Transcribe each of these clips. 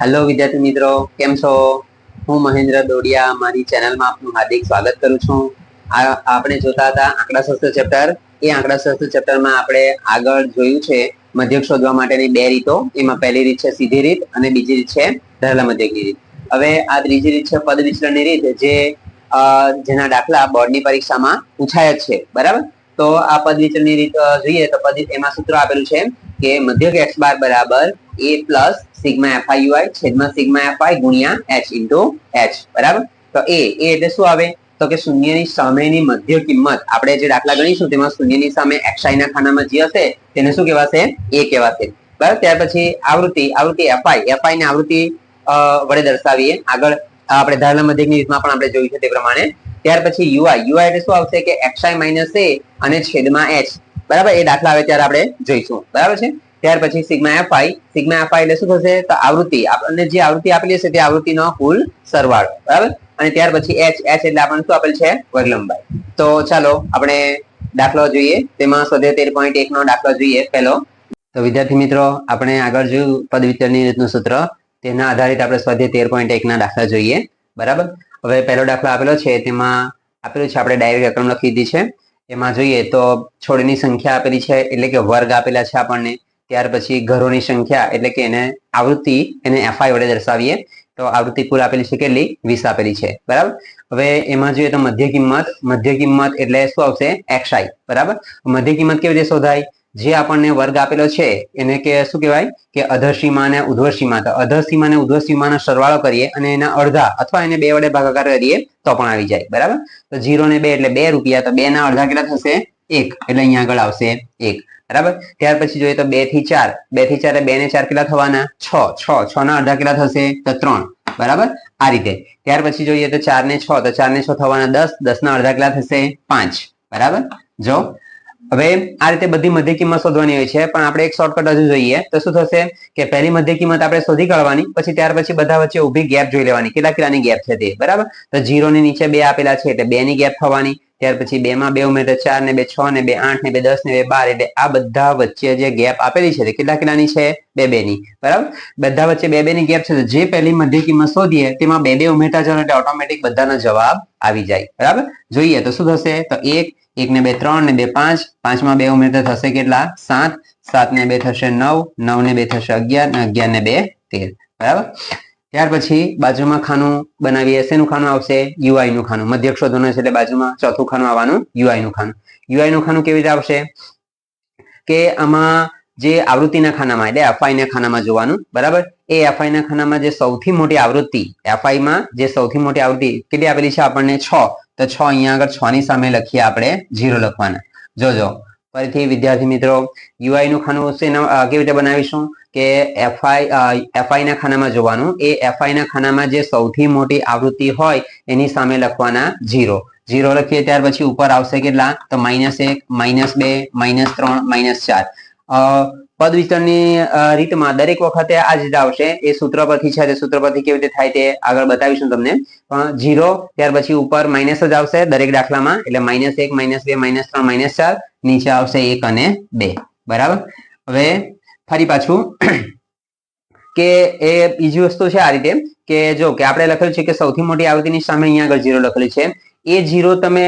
Hello વિદ્યાર્થી મિત્રો, કેમ છો? હું મહેન્દ્ર દોડિયા મારી ચેનલમાં આપનું હાર્દિક સ્વાગત કરું છું. આપણે જોતા હતા આંકડાશાસ્ત્ર ચેપ્ટર. એ આંકડાશાસ્ત્ર ચેપ્ટરમાં આપણે આગળ જોયું છે મધ્યક શોધવા માટેની બે રીતો. એમાં પહેલી રીત છે સીધી રીત અને બીજી રીત છે ધારેલા મધ્યકની રીત. હવે આ ત્રીજી રીત છે પદ વિચલનની રીત, જેના દાખલા બોર્ડની પરીક્ષામાં પૂછાય જ છે, બરાબર? તો આ પદ વિચલનની રીત જોઈએ તો એમાં સૂત્ર આપેલું છે કે મધ્યક x બાર બરાબર a plus sigma fi ui છેદમાં સિગ્મા fi ગુણ્યા h ઇન્ટુ h, બરાબર? તો એ એટલે શું આવે? તો કે શૂન્યની સામેની મધ્ય કિંમત. આપણે જે દાખલા ગણીશું તેમાં શૂન્યની સામે xi ના ખાનામાં જે હશે તેને શું કહેવાશે? a કહેવાશે, બરાબર? ત્યાર પછી આવૃત્તિ fi ને આવૃત્તિ વડે દર્શાવીએ. આગળ આપણે ધારેલા મધ્યકની રીતમાં પણ આપણે જોયું છે તે પ્રમાણે. ત્યાર પછી ui એટલે શું આવશે કે xi માઇનસ a અને છેદમાં h, બરાબર? એ દાખલા આવે ત્યારે આપણે જોઈશું, બરાબર છે? ત્યાર પછી સિગ્મા fi એટલે શું થશે? તો આવૃત્તિ, આપણને જે આવૃત્તિ આપેલી હશે તે આવૃત્તિનો કુલ સરવાળો, બરાબર? અને ત્યાર પછી h એટલે આપણને શું આપેલ છે? વર્ગ લંબાઈ. તો ચાલો આપણે દાખલો જોઈએ. તેમાં સ્વાધ્યાય 13.1 નો દાખલો જોઈએ પહેલો. તો વિદ્યાર્થી મિત્રો, આપણે આગળ જોયું પદ વિચલનની રીતનું સૂત્ર, તેના આધારિત આપણે સ્વાધ્યાય 13.1 ના દાખલા જોઈએ, બરાબર? હવે પહેલો દાખલો આપેલો છે તેમાં આપેલું છે, આપણે ડાયરેક્ટ રકમ લખી દીધી છે. એમાં જોઈએ તો છોડની સંખ્યા આપેલી છે એટલે કે વર્ગ આપેલા છે આપણને. ત્યાર પછી ઘરોની સંખ્યા એટલે કે એને આવૃત્તિ એને fi વડે દર્શાવીએ. તો આવૃત્તિ કુલ આપેલી છે કેટલી? 20 આપેલી છે, બરાબર? હવે એમાં જોઈએ તો મધ્ય કિંમત એટલે શું આવશે? xi, બરાબર? મધ્ય કિંમત કેવી રીતે શોધાય? જે આપણને વર્ગ આપેલો છે એને કે શું કહેવાય કે અધર અને ઉર્ધ્વ સીમા. તો અધર સીમા અને ઉર્ધ્વ સીમાનો સરવાળો કરીએ અને એના અડધા અથવા એને 2 વડે ભાગાકાર કરીએ તો પણ આવી જાય, બરાબર? તો 0 ને 2 એટલે 2 રૂપિયા. તો 2 ના અડધા કેટલા થશે? 1, એટલે અહીંયા આગળ આવશે 1, બરાબર? ત્યાર પછી જોઈએ તો 2 થી 4 એટલે 2 ને 4 કેટલા થવાના? 6 ના અડધા કેટલા થશે? તો 3, બરાબર? આ રીતે. ત્યાર પછી જોઈએ તો 4 ને 6 તો 4 ને 6 થવાના 10, 10 ના અડધા કેટલા થશે? 5, બરાબર? જો હવે આ રીતે બધી મધ્ય કિંમત શોધવાની હોય છે, પણ આપણે એક શોર્ટકટ હજુ જોઈએ. તો શું થશે કે પહેલી મધ્ય કિંમત આપણે શોધી કાઢવાની, પછી ત્યાર પછી બધા વચ્ચે ઊભી ગેપ જોઈ લેવાની, કેટલાની ગેપ છે તે, બરાબર? તો 0 ની નીચે 2 આપેલા છે એટલે 2 ની ગેપ થવાની. ત્યાર પછી 2 માં 2 ઉમેરે તો 4 ને 2 6 ને 2 8 ને 2 10 ને 2 12, એટલે આ બધા વચ્ચે જે ગેપ આપેલી છે તે કેટલાની છે? 2 2 ની, બરાબર? બધા વચ્ચે 2 2 ની ગેપ છે. તો જે પહેલી મધ્ય કિંમત શોધીએ તેમાં 2 2 ઉમેરતા જાવ એટલે ઓટોમેટિક બધાનો જવાબ આવી જાય, બરાબર? જોઈએ તો શું થશે? તો 1 ને 2 3 ને 2 5, 5 માં 2 ઉમેરતા થશે કેટલા? 7, 7 ને 2 થશે 9, 9 ને 2 થશે 11, 11 ને 2 13, બરાબર? ત્યાર પછી બાજુમાં ખાનું બનાવીએ. શેનું ખાનું આવશે? ui નું ખાનું. મધ્યક શોધવાનું છે એટલે બાજુમાં ચોથું ખાનું આવવાનું ui નું ખાનું. ui નું ખાનું કેવી રીતે આવશે કે આમાં જે આવૃત્તિના ખાનામાં એટલે fi ના ખાનામાં જોવાનું, બરાબર? એ fi ના ખાનામાં જે સૌથી મોટી આવૃત્તિ, fi માં જે સૌથી મોટી આવૃત્તિ કેટલી આપેલી છે આપણને? 6. તો 6 અહીંયા આગળ 6 ની સામે લખીએ આપણે 0 લખવાના. જોજો ફરીથી વિદ્યાર્થી મિત્રો, ui નું ખાનું કેવી રીતે બનાવીશું કે fi ના ખાનામાં જોવાનું. એ fi ના ખાનામાં જે સૌથી મોટી આવૃત્તિ હોય એની સામે લખવાના 0. 0 લખીએ ત્યાર પછી ઉપર આવશે કેટલા? તો -1, -2, -3, -4. પદ વિચલનની રીતમાં દરેક વખતે આ જ રીતે આવશે. એ સૂત્ર પરથી છે, તે સૂત્ર પરથી કેવી રીતે થાય તે આગળ બતાવીશું તમને. પણ 0 ત્યાર પછી ઉપર માઇનસ જ આવશે દરેક દાખલામાં, એટલે -1, -2, -3, -4, નીચે આવશે 1 અને 2, બરાબર? હવે ફરી પાછું કે એ બીજી વસ્તુ છે આ રીતે કે જો કે આપણે લખેલું છે કે સૌથી મોટી આવૃત્તિની સામે અહીંયા આગળ 0 લખેલી છે. એ 0 તમે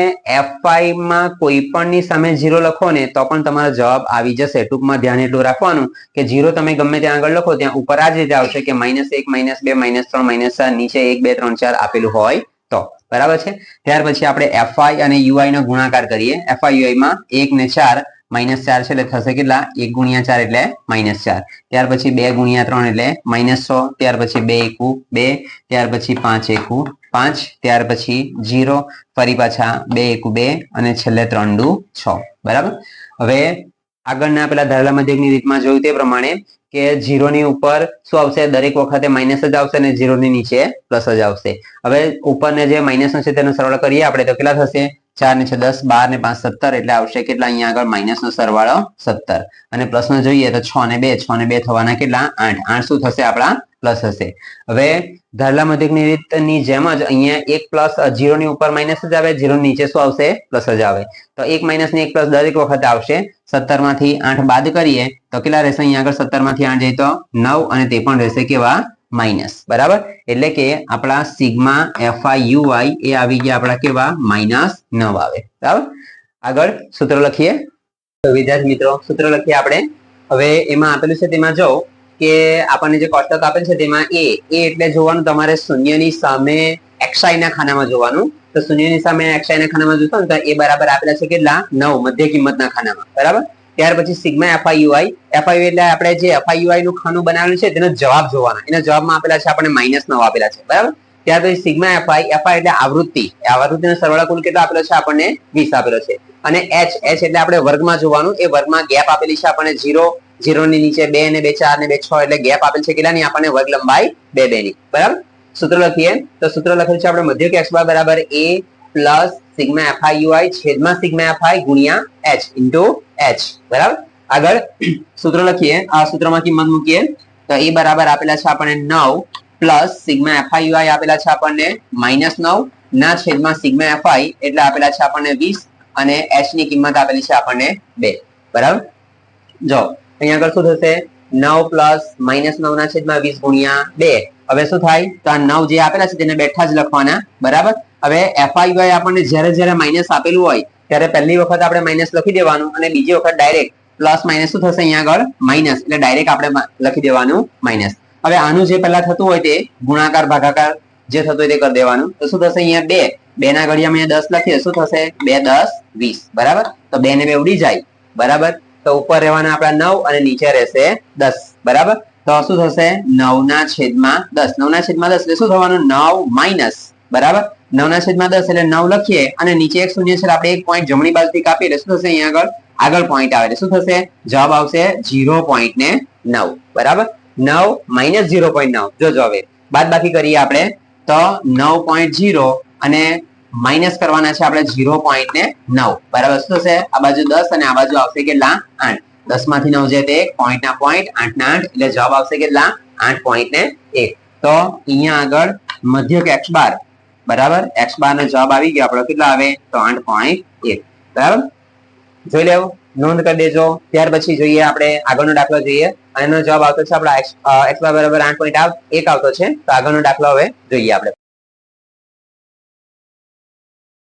fi માં કોઈ પણની સામે 0 લખો ને તો પણ તમારો જવાબ આવી જશે. ટૂંકમાં ધ્યાન એટલું રાખવાનું કે 0 તમે ગમે ત્યાં આગળ લખો ત્યાં ઉપર આ જ રીતે આવશે કે -1, -2, -3, -4, નીચે 1 2 3 4 આપેલું હોય તો, બરાબર છે? ત્યાર પછી આપણે fi અને ui નો ગુણાકાર કરીએ. fi ui માં 1 ને 4, -4 છે એટલે થશે કેટલા? 1 ગુણ્યા 4 એટલે -4. ત્યાર પછી 2 ગુણ્યા 3 એટલે -6. ત્યાર પછી 2 એકુ 2, ત્યાર પછી 5 એકુ 5, ત્યાર પછી 0, ફરી પાછા 2 એકુ 2 અને છેલ્લે 3 દુ 6, બરાબર? હવે આગળના પેલા ધારેલા મધ્યકની રીતમાં જોયું તે પ્રમાણે કે 0 ની ઉપર શું આવશે? દરેક વખતે માઇનસ જ આવશે અને 0 ની નીચે પ્લસ જ આવશે. હવે ઉપરને જે માઇનસ છે તેનો સરવાળો કરીએ આપણે તો કેટલા થશે? 4 ને 6 10, 12 ને 5 17, એટલે આવશે કેટલા? અહીંયા આગળ માઇનસ નો સરવાળો 17. અને પ્લસ નો જોઈએ તો 6 ને 2 થવાના કેટલા? 8. 8 શું થશે? આપણા પ્લસ હશે. હવે ધારેલા મધ્યકની રીતની જેમ જ અહીંયા 1 પ્લસ 0 ની ઉપર માઇનસ જ આવે, 0 ની નીચે શું આવશે? પ્લસ જ આવે. તો 1 માઇનસ ને 1 પ્લસ દરેક વખતે આવશે. 17 માંથી 8 બાદ કરીએ તો કેટલા રહેશે? અહીંયા આગળ 17 માંથી 8 જાય તો 9, અને તે પણ રહેશે કેવા? માઇનસ, બરાબર. એટલે કે આપણા સિગ્મા FIUI એ આવી ગયા આપણા કેવા -9 આવે, બરાબર. આગળ સૂત્ર લખીએ. તો વિદ્યાર્થી મિત્રો સૂત્ર લખીએ આપણે. હવે એમાં આપેલું છે તેમાં જો કે આપણને જે કોષ્ટક આપેલ છે તેમાં એ એટલે જોવાનું તમારે શૂન્યની સામે xi ના ખાનામાં જોવાનું. તો શૂન્યની સામે xi ના ખાનામાં જોશો ને તો એ બરાબર આપેલા છે કેટલા 9 મધ્ય કિંમતના ખાનામાં, બરાબર. ત્યાર પછી સિગ્મા FIUI એટલે આપણે જે FIUI નું ખાનું બનાવેલું છે તેનો જવાબ જોવાનો. એના જવાબમાં આપેલા છે આપણને -9 આપેલા છે, બરાબર. ત્યાર પછી સિગ્મા FI એટલે આવૃત્તિનો સરવાળો કુલ કેટલો આપેલો છે આપણને 20 આપેલો છે. અને h એટલે આપણે વર્ગમાં જોવાનું. એ વર્ગમાં ગેપ આપેલી છે આપણને 0 ની નીચે 2 ને 2 4 ને 2 6 એટલે ગેપ આપેલ છે કેટલાની આપણને વર્ગ લંબાઈ 2 2 ની, બરાબર. સૂત્ર લખીએ. તો સૂત્ર લખેલું છે આપણે મધ્યક x bar બરાબર a પ્લસ સિગ્મા FIUI છેદમાં સિગ્મા FI ગુણ્યા h ઇન્ટુ h, બરાબર. આગળ સૂત્ર લખીએ. આ સૂત્રમાં કિંમત મૂકીએ તો એ બરાબર આપેલા છે આપણને 9 પ્લસ સિગ્મા FIUI આપેલા છે આપણને -9 ના છેદમાં સિગ્મા FI એટલે આપેલા છે આપણને 20 અને h ની કિંમત આપેલી છે આપણને 2, બરાબર. જો અહીંયા આગળ શું થશે 9 પ્લસ -9 ના છેદમાં 20 ગુણ્યા 2. હવે શું થાય તો આ 9 જે આપેલા છે તેને બેઠા જ લખવાના, બરાબર. હવે FIUI આપણને જ્યારે માઇનસ આપેલું હોય ત્યારે પહેલી વખત આપણે માઇનસ લખી દેવાનું અને બીજી વખત ડાયરેક્ટ પ્લસ માઇનસ શું થશે અહીંયા આગળ માઇનસ એટલે ડાયરેક્ટ આપણે લખી દેવાનું માઇનસ. હવે આનું જે પહેલા થતું હોય તે ગુણાકાર ભાગાકાર જે થતું હોય તે કરી દેવાનું. તો શું થશે અહીંયા 2 ના ઘડિયામાં 10 લખીએ શું થશે 2 10 20, બરાબર. તો 2 ને 2 ઉડી જાય, બરાબર. તો ઉપર રહેવાના આપણા 9 અને નીચે રહેશે 10, બરાબર. તો શું થશે 9 ના છેદમાં 10 9 ના છેદમાં 10 એટલે શું થવાનું 9 માઇનસ, બરાબર. 9 ના છેદમાં 10 એટલે 9 લખીએ અને નીચે એક શૂન્ય છે આપણે એક પોઈન્ટ જમણી બાજુથી કાપીએ એટલે શું થશે અહીંયા આગળ પોઈન્ટ આવે એટલે શું થશે જવાબ આવશે 0.9, બરાબર. 9 માઇનસ 0.9. જોજો હવે બાદ બાકી કરીએ આપણે તો 9.0 અને માઇનસ કરવાના છે આપણે 0.9, બરાબર. શું થશે આ બાજુ 10 અને આ બાજુ આવશે કેટલા 8. 10 માંથી 9 જાય તે પોઈન્ટ ના પોઈન્ટ 8 ના 8 એટલે જવાબ આવશે કેટલા 8.1. તો અહીંયા આગળ મધ્યક x બાર બરાબર x બાર નો જવાબ આવી ગયો આપણો કેટલા આવે તો 8.1, બરાબર. જોઈ લેવું, નોંધ કરી દેજો. ત્યાર પછી જોઈએ આપણે આગળનો દાખલો જોઈએ. એનો જવાબ આવતો છે આપણા x બાર બરાબર 8.1 આવતો છે. તો આગળનો દાખલો હવે જોઈએ આપણે.